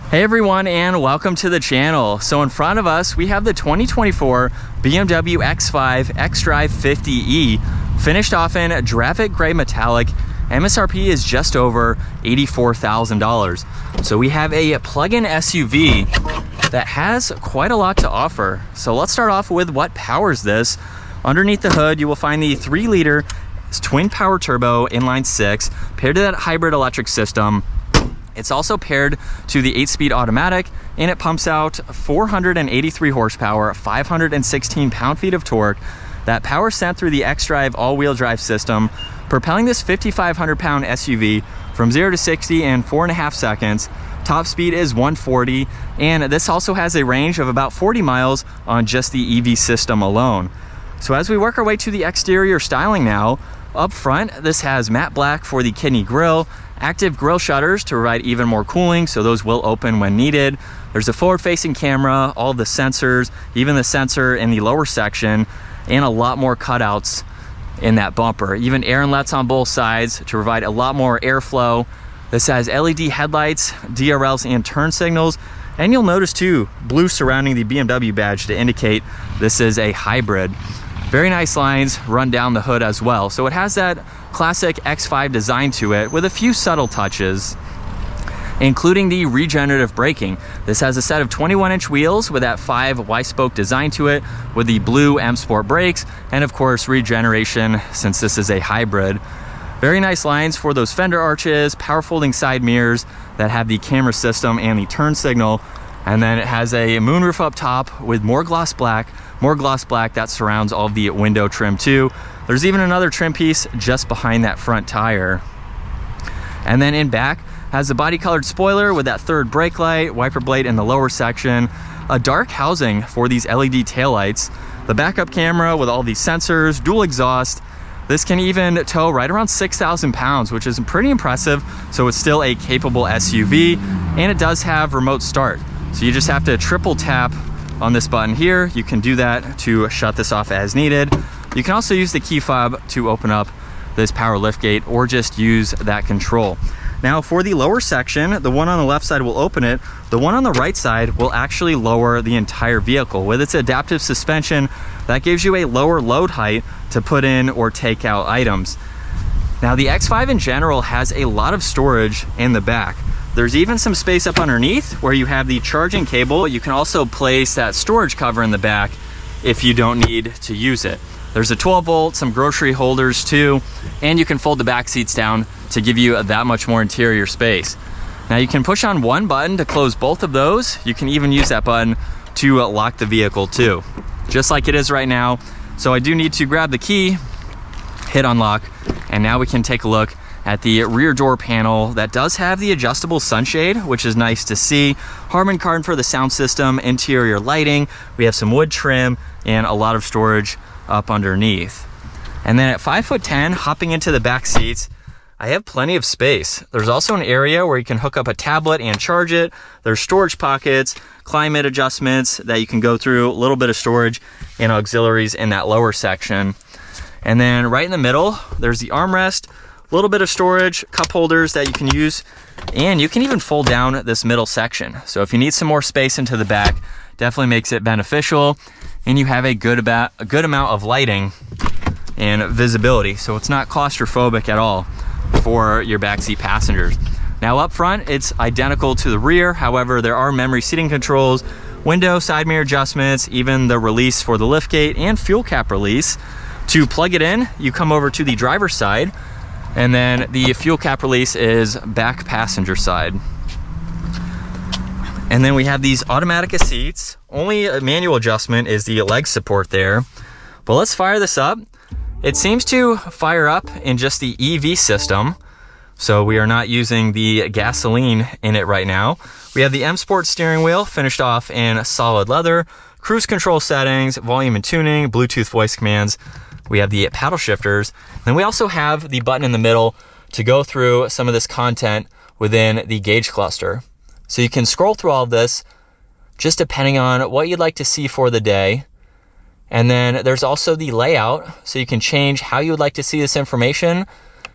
Hey everyone, and welcome to the channel. So in front of us, we have the 2024 BMW X5 xDrive50e, finished off in dravit gray metallic. MSRP is just over $84,000. So we have a plug-in SUV that has quite a lot to offer. So let's start off with what powers this. Underneath the hood, you will find the 3-liter twin power turbo inline 6 paired to that hybrid electric system. It's also paired to the 8-speed automatic, and it pumps out 483 horsepower, 516 pound-feet of torque. That power sent through the xDrive all-wheel drive system, propelling this 5,500-pound SUV from 0 to 60 in 4.5 seconds. Top speed is 140, and this also has a range of about 40 miles on just the EV system alone. So as we work our way to the exterior styling now, up front, this has matte black for the kidney grille, active grille shutters to provide even more cooling, so those will open when needed. There's a forward-facing camera, all the sensors, even the sensor in the lower section, and a lot more cutouts in that bumper. Even air inlets on both sides to provide a lot more airflow. This has LED headlights, DRLs, and turn signals. And you'll notice too, blue surrounding the BMW badge to indicate this is a hybrid. Very nice lines run down the hood as well. So it has that classic X5 design to it with a few subtle touches, including the regenerative braking. This has a set of 21-inch wheels with that 5 Y-spoke design to it with the blue M Sport brakes, and of course regeneration since this is a hybrid. Very nice lines for those fender arches, power folding side mirrors that have the camera system and the turn signal. And then it has a moonroof up top with more gloss black that surrounds all of the window trim too. There's even another trim piece just behind that front tire. And then in back has a body colored spoiler with that third brake light, wiper blade in the lower section, a dark housing for these LED taillights, the backup camera with all these sensors, dual exhaust. This can even tow right around 6,000 pounds, which is pretty impressive. So it's still a capable SUV, and it does have remote start. So you just have to triple tap on this button here. You can do that to shut this off as needed. You can also use the key fob to open up this power liftgate or just use that control. Now for the lower section, the one on the left side will open it. The one on the right side will actually lower the entire vehicle. With its adaptive suspension, that gives you a lower load height to put in or take out items. Now the X5 in general has a lot of storage in the back. There's even some space up underneath where you have the charging cable. You can also place that storage cover in the back if you don't need to use it. There's a 12-volt, some grocery holders too, and you can fold the back seats down to give you that much more interior space. Now you can push on one button to close both of those. You can even use that button to lock the vehicle too, just like it is right now. So I do need to grab the key, hit unlock, and now we can take a look at the rear door panel that does have the adjustable sunshade, which is nice to see. Harman Kardon for the sound system, interior lighting. We have some wood trim and a lot of storage up underneath. And then at 5'10", hopping into the back seats, I have plenty of space. There's also an area where you can hook up a tablet and charge it. There's storage pockets, climate adjustments that you can go through, a little bit of storage and auxiliaries in that lower section. And then right in the middle, there's the armrest, a little bit of storage, cup holders that you can use, and you can even fold down this middle section. So if you need some more space into the back, definitely makes it beneficial, and you have a good amount of lighting and visibility, so it's not claustrophobic at all for your backseat passengers. Now up front, it's identical to the rear. However, there are memory seating controls, window side mirror adjustments, even the release for the liftgate and fuel cap release. To plug it in, you come over to the driver's side, and then the fuel cap release is back passenger side. And then we have these automatic seats. Only a manual adjustment is the leg support there. But let's fire this up. It seems to fire up in just the EV system, so we are not using the gasoline in it right now. We have the M Sport steering wheel finished off in solid leather, cruise control settings, volume and tuning, Bluetooth voice commands. We have the paddle shifters. Then we also have the button in the middle to go through some of this content within the gauge cluster. So you can scroll through all of this just depending on what you'd like to see for the day. And then there's also the layout, so you can change how you would like to see this information.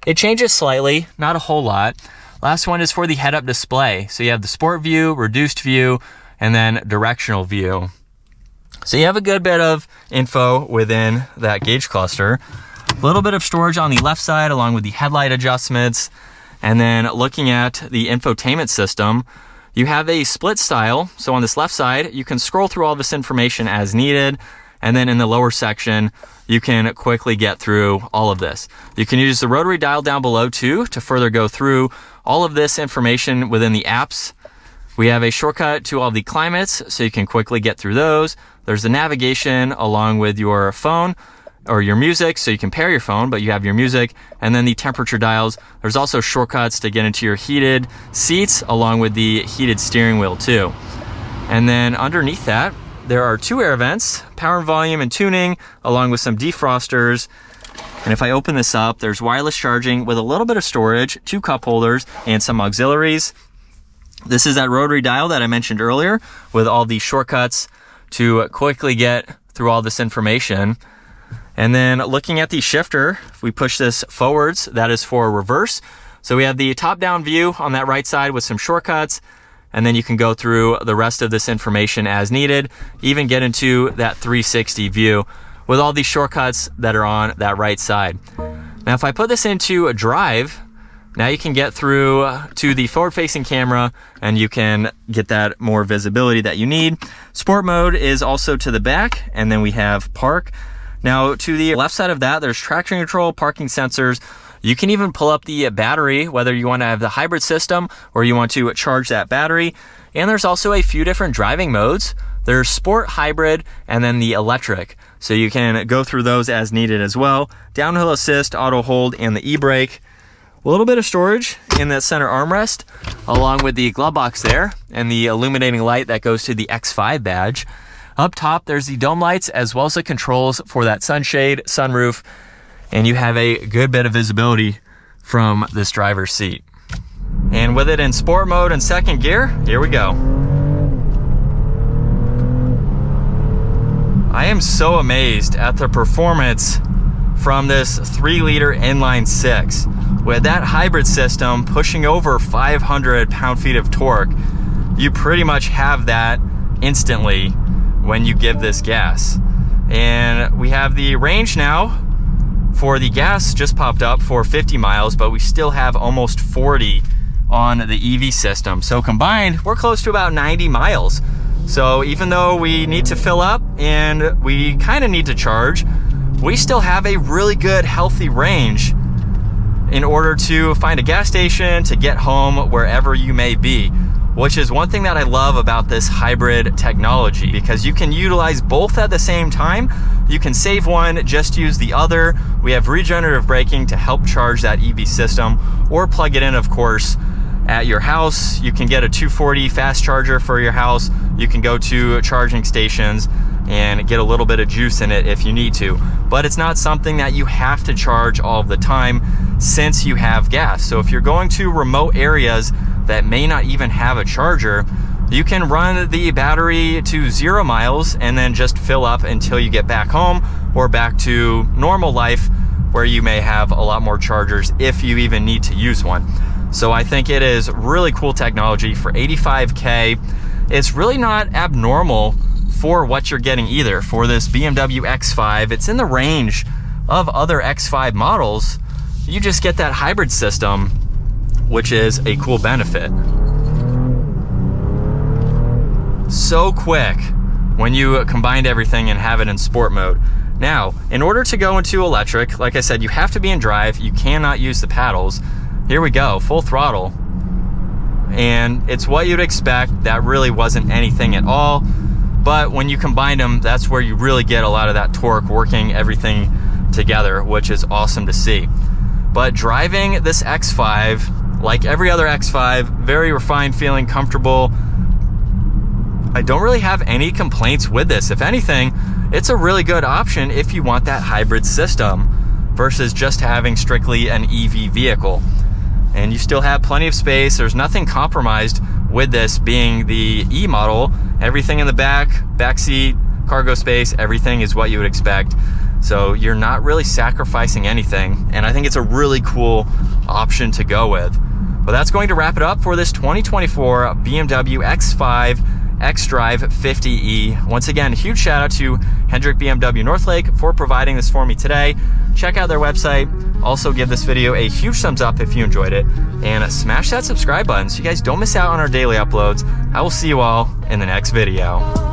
It changes slightly, not a whole lot, Last one is for the head-up display. So you have the sport view, reduced view, and then directional view. So you have a good bit of info within that gauge cluster. A little bit of storage on the left side along with the headlight adjustments. And then looking at the infotainment system, you have a split style. So on this left side, you can scroll through all this information as needed. And then in the lower section, you can quickly get through all of this. You can use the rotary dial down below too to further go through all of this information within the apps. We have a shortcut to all the climates, so you can quickly get through those. There's the navigation along with your phone or your music, so you can pair your phone, but you have your music, and then the temperature dials. There's also shortcuts to get into your heated seats along with the heated steering wheel too. And then underneath that, there are 2 air vents, power and volume and tuning, along with some defrosters. And if I open this up, there's wireless charging with a little bit of storage, 2 cup holders, and some auxiliaries. This is that rotary dial that I mentioned earlier with all these shortcuts to quickly get through all this information. And then looking at the shifter, if we push this forwards, that is for reverse. So we have the top-down view on that right side with some shortcuts, and then you can go through the rest of this information as needed, even get into that 360 view with all these shortcuts that are on that right side. Now, if I put this into a drive, now you can get through to the forward-facing camera and you can get that more visibility that you need. Sport mode is also to the back, and then we have park. Now, to the left side of that, there's traction control, parking sensors. You can even pull up the battery, whether you want to have the hybrid system or you want to charge that battery. And there's also a few different driving modes. There's sport, hybrid, and then the electric. So you can go through those as needed as well. Downhill assist, auto hold, and the e-brake. A little bit of storage in that center armrest, along with the glove box there, and the illuminating light that goes to the X5 badge. Up top, there's the dome lights, as well as the controls for that sunshade, sunroof, and you have a good bit of visibility from this driver's seat. And with it in sport mode and second gear, here we go. I am so amazed at the performance from this 3-liter inline 6. With that hybrid system pushing over 500 pound-feet of torque, you pretty much have that instantly when you give this gas. And we have the range now for the gas just popped up for 50 miles, but we still have almost 40 on the EV system. So combined, we're close to about 90 miles. So even though we need to fill up and we kind of need to charge, we still have a really good healthy range in order to find a gas station to get home wherever you may be, which is one thing that I love about this hybrid technology, because you can utilize both at the same time. You can save one, just use the other. We have regenerative braking to help charge that EV system, or plug it in, of course, at your house. You can get a 240 fast charger for your house. You can go to charging stations and get a little bit of juice in it if you need to. But it's not something that you have to charge all the time since you have gas. So if you're going to remote areas that may not even have a charger, you can run the battery to 0 miles and then just fill up until you get back home or back to normal life, where you may have a lot more chargers if you even need to use one. So I think it is really cool technology for $85K. It's really not abnormal for what you're getting either. For this BMW X5, it's in the range of other X5 models. You just get that hybrid system, which is a cool benefit. So quick when you combined everything and have it in sport mode. Now, in order to go into electric, like I said, you have to be in drive. You cannot use the paddles. Here we go, full throttle. And it's what you'd expect. That really wasn't anything at all. But when you combine them, that's where you really get a lot of that torque working everything together, which is awesome to see. But driving this X5, like every other X5, very refined feeling, comfortable. I don't really have any complaints with this. If anything, it's a really good option if you want that hybrid system versus just having strictly an EV vehicle. And you still have plenty of space. There's nothing compromised with this being the E model. Everything in the back seat, cargo space, everything is what you would expect. So you're not really sacrificing anything. And I think it's a really cool option to go with. But that's going to wrap it up for this 2024 BMW X5 xDrive50e. Once again, huge shout out to Hendrick BMW Northlake for providing this for me today. Check out their website. Also give this video a huge thumbs up if you enjoyed it, and smash that subscribe button so you guys don't miss out on our daily uploads. I will see you all in the next video.